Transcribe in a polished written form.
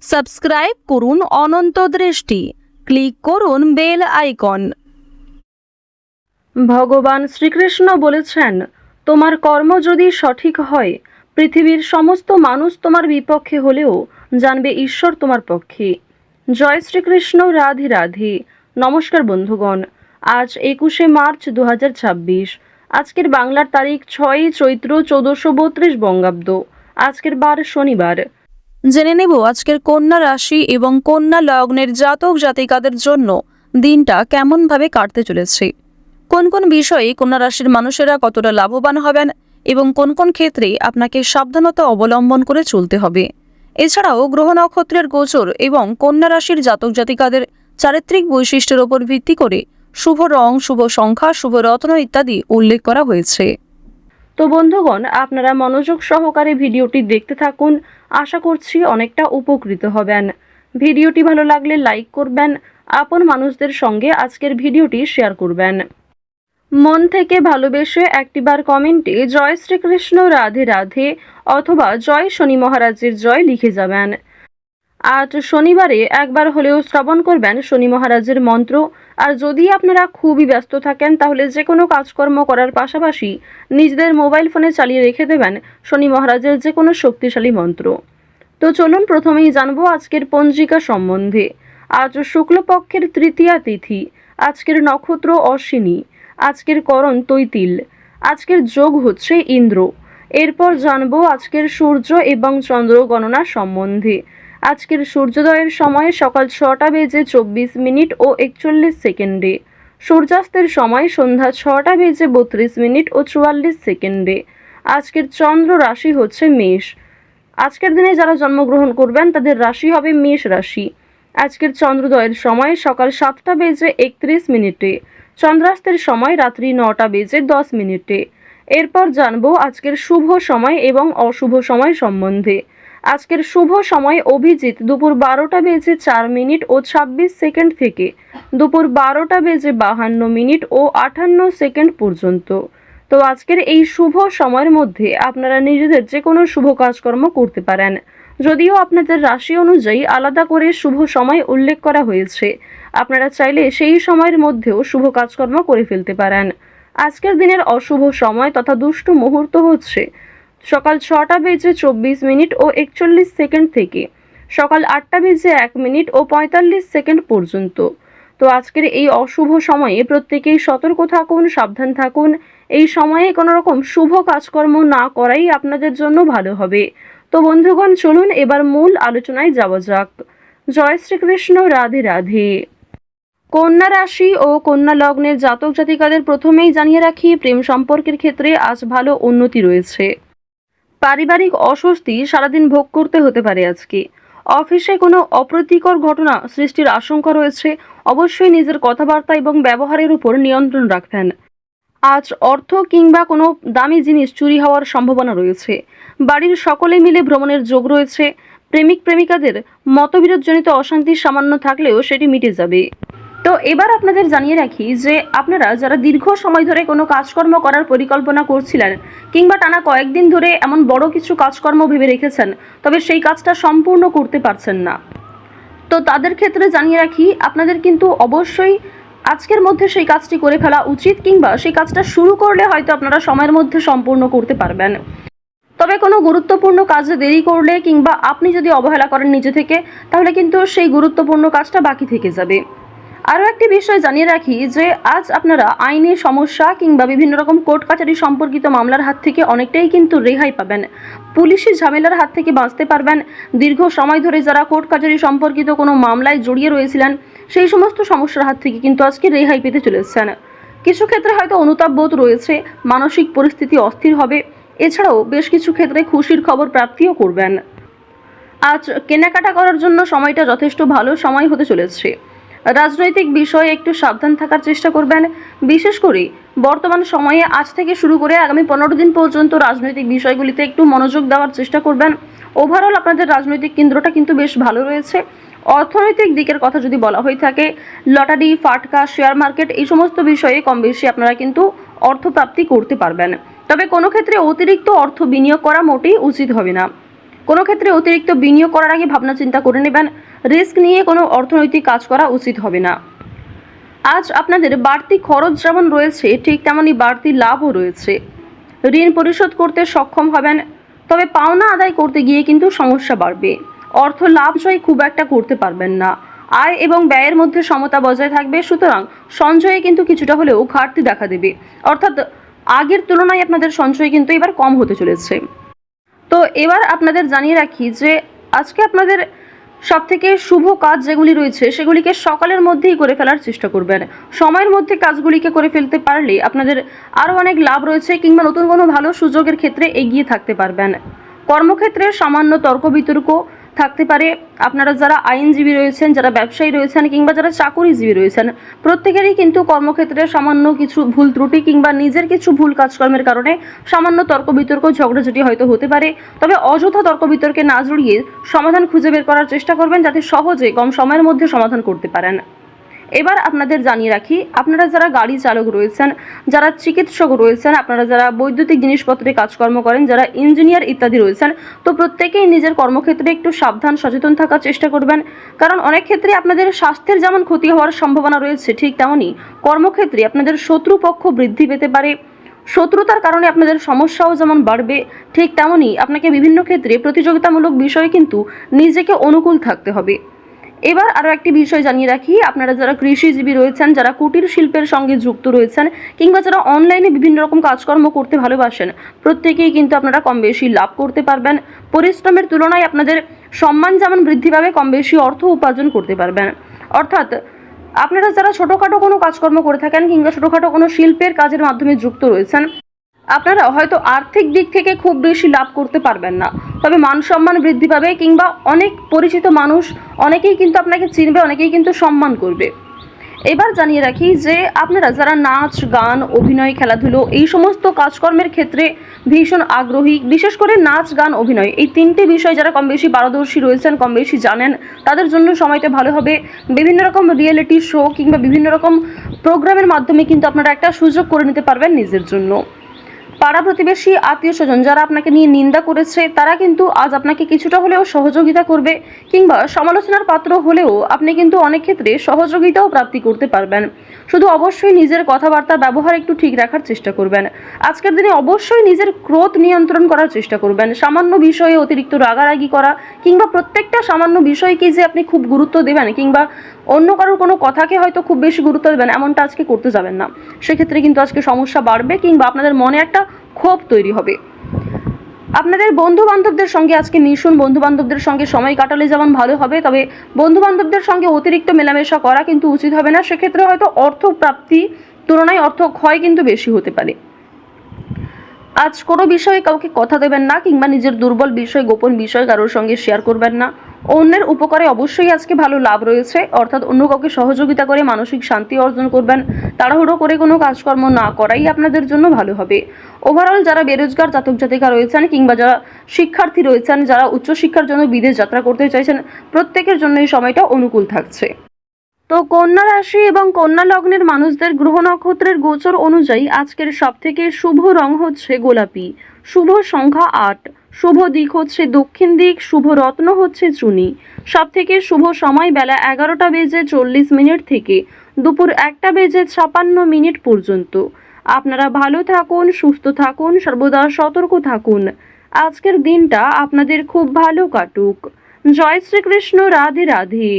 Subscribe করুন অনন্ত দৃষ্টি, click করুন বেল আইকন। ভগবান শ্রীকৃষ্ণ বলেছেন, তোমার কর্ম যদি সঠিক হয়, পৃথিবীর সমস্ত মানুষ তোমার বিপক্ষে হলেও জানবে ঈশ্বর তোমার পক্ষে। জয় শ্রীকৃষ্ণ, রাধে রাধে। নমস্কার বন্ধুগণ, আজ 21শে মার্চ 2026। আজকের বাংলার তারিখ 6ই চৈত্র 1432 বঙ্গাব্দ। আজকের বার শনিবার। জেনে নেব আজকের কন্যা রাশি এবং কন্যা লগ্নের জাতক জাতিকাদের জন্য দিনটা কেমনভাবে কাটতে চলেছে, কোন কোন বিষয়ে কন্যা রাশির মানুষেরা কতটা লাভবান হবেন এবং কোন কোন ক্ষেত্রে আপনাকে সাবধানতা অবলম্বন করে চলতে হবে। এছাড়াও গ্রহ নক্ষত্রের গোচর এবং কন্যা রাশির জাতক জাতিকাদের চারিত্রিক বৈশিষ্ট্যের উপর ভিত্তি করে শুভ রং, শুভ সংখ্যা, শুভ রত্ন ইত্যাদি উল্লেখ করা হয়েছে। তো বন্ধুগণ, আপনারা মনোযোগ সহকারে ভিডিওটি দেখতে থাকুন। আশা করছি অনেকটা উপকৃত হবেন। ভিডিওটি ভালো লাগলে লাইক করবেন, আপন মানুষদের সঙ্গে আজকের ভিডিওটি শেয়ার করবেন। মন থেকে ভালোবেসে একটিবার কমেন্টে জয় শ্রীকৃষ্ণ, রাধে রাধে অথবা জয় শনি মহারাজের জয় লিখে যাবেন। আজ শনিবারে একবার হলেও শ্রবণ করবেন শনি মহারাজের মন্ত্র। আর যদি আপনারা খুবই ব্যস্ত থাকেন তাহলে যে কোনো কাজকর্ম করার পাশাপাশি নিজেদের মোবাইল ফোনে চালিয়ে রেখে দেবেন শনি মহারাজের যে কোনো শক্তিশালী মন্ত্র। তো চলুন প্রথমেই জানবো আজকের পঞ্জিকা সম্বন্ধে। আজ শুক্লপক্ষের তৃতীয়া তিথি, আজকের নক্ষত্র অশ্বিনী, আজকের করণ তৈতিল, আজকের যোগ হচ্ছে ইন্দ্র। এরপর জানবো আজকের সূর্য এবং চন্দ্র গণনা সম্বন্ধে। আজকের সূর্যোদয়ের সময় সকাল 6টা বেজে 24 মিনিট ও 41 সেকেন্ডে, সূর্যাস্তের সময় সন্ধ্যা 6টা বেজে 32 মিনিট ও 44 সেকেন্ডে। আজকের চন্দ্র রাশি হচ্ছে মেষ। আজকের দিনে যারা জন্মগ্রহণ করবেন তাদের রাশি হবে মেষ রাশি। আজকের চন্দ্রোদয়ের সময় সকাল 7টা বেজে 31 মিনিটে, চন্দ্রাস্তের সময় রাত্রি 9টা বেজে 10 মিনিটে। এরপর জানবো আজকের শুভ সময় এবং অশুভ সময় সম্বন্ধে। আজকের শুভ সময় অভিজিৎ দুপুর 12টা বেজে 4 মিনিট ও 26 সেকেন্ড থেকে দুপুর 12টা বেজে 52 মিনিট ও 58 সেকেন্ড পর্যন্ত। তো আজকের এই শুভ সময়ের মধ্যে আপনারা নিজেদের যে কোনো শুভ কাজকর্ম করতে পারেন, যদিও আপনাদের রাশি অনুযায়ী আলাদা করে শুভ সময় উল্লেখ করা হয়েছে। আপনারা চাইলে সেই সময়ের মধ্যেও শুভ কাজকর্ম করে ফেলতে পারেন। আজকের দিনের অশুভ সময় তথা দুষ্ট মুহূর্ত হচ্ছে সকাল 6টা বেজে 24 মিনিট ও 41 সেকেন্ড থেকে সকাল 8টা বেজে 1 মিনিট ও 45 সেকেন্ড পর্যন্ত। তো আজকের এই অশুভ সময়ে প্রত্যেকেই সতর্ক থাকুন, সাবধান থাকুন। এই সময়ে কোনো রকম শুভ কাজকর্ম না করাই আপনাদের জন্য ভালো হবে। তো বন্ধুগণ, চলুন এবার মূল আলোচনায় যাওয়া যাক। জয় শ্রীকৃষ্ণ, রাধে রাধে। কন্যা রাশি ও কন্যা লগ্নের জাতক জাতিকাদের প্রথমেই জানিয়ে রাখি, প্রেম সম্পর্কের ক্ষেত্রে আজ ভালো উন্নতি রয়েছে। পারিবারিক অস্বস্তি সারাদিন ভোগ করতে হতে পারে আজকে। অফিসে কোনো অপ্রীতিকর ঘটনা সৃষ্টির আশঙ্কা রয়েছে। অবশ্যই নিজের কথাবার্তা এবং ব্যবহারের উপর নিয়ন্ত্রণ রাখবেন। আজ অর্থ কিংবা কোনো দামি জিনিস চুরি হওয়ার সম্ভাবনা রয়েছে। বাড়ির সকলে মিলে ভ্রমণের যোগ রয়েছে। প্রেমিক প্রেমিকাদের মতবিরোধজনিত অশান্তি সামান্য থাকলেও সেটি মিটে যাবে। তো এবার আপনাদের জানিয়ে রাখি যে আপনারা যারা দীর্ঘ সময় ধরে কোনো কাজকর্ম করার পরিকল্পনা করছিলেন কিংবা টানা কয়েকদিন ধরে এমন বড় কিছু কাজকর্ম ভেবে রেখেছেন, তবে সেই কাজটা সম্পূর্ণ করতে পারছেন না, তো তাদের ক্ষেত্রে জানিয়ে রাখি আপনাদের কিন্তু অবশ্যই আজকের মধ্যে সেই কাজটি করে ফেলা উচিত, কিংবা সেই কাজটা শুরু করলে হয়তো আপনারা সময়ের মধ্যে সম্পূর্ণ করতে পারবেন। তবে কোনো গুরুত্বপূর্ণ কাজে দেরি করলে কিংবা আপনি যদি অবহেলা করেন নিজে থেকে, তাহলে কিন্তু সেই গুরুত্বপূর্ণ কাজটা বাকি থেকে যাবে। আরও একটি বিষয় জানিয়ে রাখি যে আজ আপনারা আইনি সমস্যা কিংবা বিভিন্ন রকম কোর্ট কাছারি সম্পর্কিত মামলার হাত থেকে অনেকটাই কিন্তু রেহাই পাবেন। পুলিশি ঝামেলার হাত থেকে বাঁচতে পারবেন। দীর্ঘ সময় ধরে যারা কোর্ট কাছারি সম্পর্কিত কোনো মামলায় জড়িয়ে রয়েছিলেন, সেই সমস্ত সমস্যার হাত থেকে কিন্তু আজকে রেহাই পেতে চলেছেন। কিছু ক্ষেত্রে হয়তো অনুতাপ বোধ রয়েছে, মানসিক পরিস্থিতি অস্থির হবে। এছাড়াও বেশ কিছু ক্ষেত্রে খুশির খবর প্রাপ্তিও করবেন। আজ কেনাকাটা করার জন্য সময়টা যথেষ্ট ভালো সময় হতে চলেছে। রাজনৈতিক বিষয়ে একটু সাবধান থাকার চেষ্টা করবেন। বিশেষ করে বর্তমান সময়ে আজ থেকে শুরু করে আগামী 15 দিন পর্যন্ত রাজনৈতিক বিষয়গুলিতে একটু মনোযোগ দেওয়ার চেষ্টা করবেন। ওভারঅল আপনাদের রাজনৈতিক কেন্দ্রটা কিন্তু বেশ ভালো রয়েছে। অর্থনৈতিক দিকের কথা যদি বলা হয়ে থাকে, লটারি, ফাটকা, শেয়ার মার্কেট এই সমস্ত বিষয়ে কম বেশি আপনারা কিন্তু অর্থপ্রাপ্তি করতে পারবেন। তবে কোনো ক্ষেত্রে অতিরিক্ত অর্থ বিনিয়োগ করা মোটেই উচিত হবে না। কোনো ক্ষেত্রে অতিরিক্ত বিনিয়োগ করার আগে ভাবনা চিন্তা করে নেবেন। রিস্ক নিয়ে কোনো অর্থনৈতিক কাজ করা উচিত হবে না। আজ আপনাদের বাড়তি খরচ যেমন রয়েছে, ঠিক তেমনই বাড়তি লাভও রয়েছে। ঋণ পরিশোধ করতে সক্ষম হবেন, তবে পাওনা আদায় করতে গিয়ে কিন্তু সমস্যা বাড়বে। অর্থ লাভজয় খুব একটা করতে পারবেন না। আয় এবং ব্যয়ের মধ্যে সমতা বজায় থাকবে, সুতরাং সঞ্চয়ে কিন্তু কিছুটা হলেও ঘাটতি দেখা দেবে। অর্থাৎ আগের তুলনায় আপনাদের সঞ্চয় কিন্তু এবার কম হতে চলেছে। তো এবার আপনাদের জানিয়ে রাখি যে আজকে আপনাদের সবথেকে শুভ কাজ যেগুলি রয়েছে সেগুলিকে সকালের মধ্যেই করে ফেলার চেষ্টা করবেন। সময়ের মধ্যে কাজগুলিকে করে ফেলতে পারলে আপনাদের আরও অনেক লাভ রয়েছে, কিংবা নতুন কোনো ভালো সুযোগের ক্ষেত্রে এগিয়ে থাকতে পারবেন। কর্মক্ষেত্রে সামান্য তর্ক বিতর্ক থাকতে পারে। আপনারা যারা আইনজীবী রয়েছেন, যারা ব্যবসায়ী রয়েছেন, কিংবা যারা চাকুরিজীবী রয়েছেন, প্রত্যেকেরই কিন্তু কর্মক্ষেত্রে সামান্য কিছু ভুল ত্রুটি কিংবা নিজের কিছু ভুল কাজকর্মের কারণে সামান্য তর্ক বিতর্ক ঝগড়াঝাটি হয়তো হতে পারে। তবে অযথা তর্ক বিতর্কে না জড়িয়ে সমাধান খুঁজে বের করার চেষ্টা করবেন, যাতে সহজে কম সময়ের মধ্যে সমাধান করতে পারেন। এবার আপনাদের জানিয়ে রাখি, আপনারা যারা গাড়ি চালক রয়েছেন, যারা চিকিৎসক রয়েছেন, আপনারা যারা বৈদ্যুতিক জিনিসপত্রে কাজকর্ম করেন, যারা ইঞ্জিনিয়ার ইত্যাদি রয়েছেন, তো প্রত্যেকেই নিজের কর্মক্ষেত্রে একটু সাবধান সচেতন থাকার চেষ্টা করবেন। কারণ অনেক ক্ষেত্রে আপনাদের স্বাস্থ্যের যেমন ক্ষতি হওয়ার সম্ভাবনা রয়েছে, ঠিক তেমনই কর্মক্ষেত্রে আপনাদের শত্রুপক্ষ বৃদ্ধি পেতে পারে। শত্রুতার কারণে আপনাদের সমস্যাও যেমন বাড়বে, ঠিক তেমনই আপনাকে বিভিন্ন ক্ষেত্রে প্রতিযোগিতামূলক বিষয়ে কিন্তু নিজেকে অনুকূল থাকতে হবে। এবার আরও একটি বিষয় জানিয়ে রাখি, আপনারা যারা কৃষিজীবী রয়েছেন, যারা কুটির শিল্পের সঙ্গে যুক্ত রয়েছেন, কিংবা যারা অনলাইনে বিভিন্ন রকম কাজকর্ম করতে ভালোবাসেন, প্রত্যেকেই কিন্তু আপনারা কম বেশি লাভ করতে পারবেন। পরিশ্রমের তুলনায় আপনাদের সম্মান যেমন বৃদ্ধি পাবে, কম বেশি অর্থ উপার্জন করতে পারবেন। অর্থাৎ আপনারা যারা ছোটোখাটো কোনো কাজকর্ম করে থাকেন, কিংবা ছোটোখাটো কোনো শিল্পের কাজের মাধ্যমে যুক্ত রয়েছেন, আপনারা হয়তো আর্থিক দিক থেকে খুব বেশি লাভ করতে পারবেন না, তবে মান সম্মান বৃদ্ধি পাবে, কিংবা অনেক পরিচিত মানুষ অনেকেই কিন্তু আপনাকে চিনবে, অনেকেই কিন্তু সম্মান করবে। এবার জানিয়ে রাখি যে আপনারা যারা নাচ গান অভিনয় খেলাধুলো এই সমস্ত কাজকর্মের ক্ষেত্রে ভীষণ আগ্রহী, বিশেষ করে নাচ গান অভিনয় এই তিনটে বিষয় যারা কম বেশি পারদর্শী রয়েছেন, কম বেশি জানেন, তাদের জন্য সময়টা ভালো হবে। বিভিন্ন রকম রিয়েলিটি শো কিংবা বিভিন্ন রকম প্রোগ্রামের মাধ্যমে কিন্তু আপনারা একটা সুযোগ করে নিতে পারবেন নিজের জন্য। পাড়া প্রতিবেশী আত্মীয় স্বজন যারা আপনাকে নিয়ে নিন্দা করেছে, তারা কিন্তু আজ আপনাকে কিছুটা হলেও সহযোগিতা করবে, কিংবা সমালোচনার পাত্র হলেও আপনি কিন্তু অনেক ক্ষেত্রে সহযোগিতাও প্রাপ্তি করতে পারবেন। শুধু অবশ্যই নিজের কথাবার্তা ব্যবহার একটু ঠিক রাখার চেষ্টা করবেন। আজকের দিনে অবশ্যই নিজের ক্রোধ নিয়ন্ত্রণ করার চেষ্টা করবেন। সামান্য বিষয়ে অতিরিক্ত রাগারাগি করা, কিংবা প্রত্যেকটা সামান্য বিষয়কে যে আপনি খুব গুরুত্ব দেবেন, কিংবা অন্য কারোর কোনো কথাকে হয়তো খুব বেশি গুরুত্ব দেবেন, এমনটা আজকে করতে যাবেন না। সেক্ষেত্রে কিন্তু আজকে সমস্যা বাড়বে, কিংবা আপনাদের মনে একটা ক্ষোভ তৈরি হবে। আপনাদের বন্ধু বান্ধবদের সঙ্গে আজকে মিশুন, বন্ধু বান্ধবদের সঙ্গে সময় কাটালে যেমন ভালো হবে, তবে বন্ধু বান্ধবদের সঙ্গে অতিরিক্ত মেলামেশা করা কিন্তু উচিত হবে না। সেক্ষেত্রে হয়তো অর্থ প্রাপ্তি তুলনায় অর্থ ক্ষয় কিন্তু বেশি হতে পারে। আজ কোনো বিষয়ে কাউকে কথা দেবেন না, কিংবা নিজের দুর্বল বিষয় গোপন বিষয় কারোর সঙ্গে শেয়ার করবেন না। অন্যের উপকারে অবশ্যই আজকে ভালো লাভ রয়েছে, অর্থাৎ অন্য কাউকে সহযোগিতা করে মানসিক শান্তি অর্জন করবেন। তাড়াহুড়ো করে কোনো কাজকর্ম না করাই আপনাদের জন্য ভালো হবে। ওভারঅল যারা বেরোজগার জাতক জাতিকা রয়েছেন, কিংবা যারা শিক্ষার্থী রয়েছেন, যারা উচ্চশিক্ষার জন্য বিদেশ যাত্রা করতে চাইছেন, প্রত্যেকের জন্য এই সময়টা অনুকূল থাকছে। তো কন্যা রাশি এবং কন্যা লগ্নের মানুষদের গ্রহ নক্ষত্রের গোচর অনুযায়ী আজকের সবথেকে শুভ রং হচ্ছে গোলাপি, শুভ সংখ্যা 8, শুভ দিক হচ্ছে দক্ষিণ দিক, শুভ রত্ন হচ্ছে চুনি। সবথেকে শুভ সময় বেলা 11:40 থেকে দুপুর 1:56 পর্যন্ত। আপনারা ভালো থাকুন, সুস্থ থাকুন, সর্বদা সতর্ক থাকুন। আজকের দিনটা আপনাদের খুব ভালো কাটুক। জয় শ্রীকৃষ্ণ, রাধে রাধে।